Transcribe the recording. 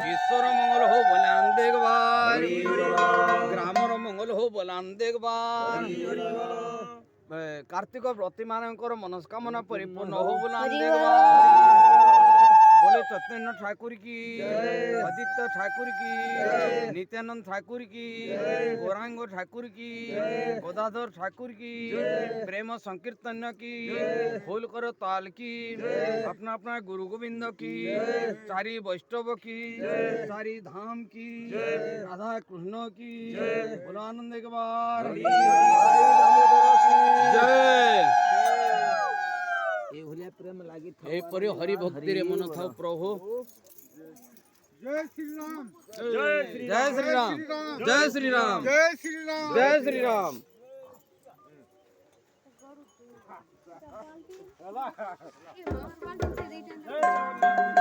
বিশ্বর মঙ্গল হো বলে দেখবার, গ্রামর মঙ্গল হো বলে দেখবার, কার্তিক ব্রতী মানଙ୍କର মনস্কামনা পরিপূর্ণ হো বলে बोले चैतन्य ठाकुर की, आदित्य ठाकुर की, नित्यानंद ठाकुर की, गौरांग ठाकुर की, गदाधर ठाकुर की, प्रेम संकीर्तन की, फूल करो ताल की, अपना अपना गुरु गोविंद की, चारी वैष्णव की, चारी धाम की, राधा कृष्ण की, बोलो आनंद एक बार जय। प्रेम लागी एपरि हरि भक्ति रे मन थाउ प्रभु। जय श्री राम, जय श्री राम, जय श्री राम, जय श्री राम, जय श्री राम। जय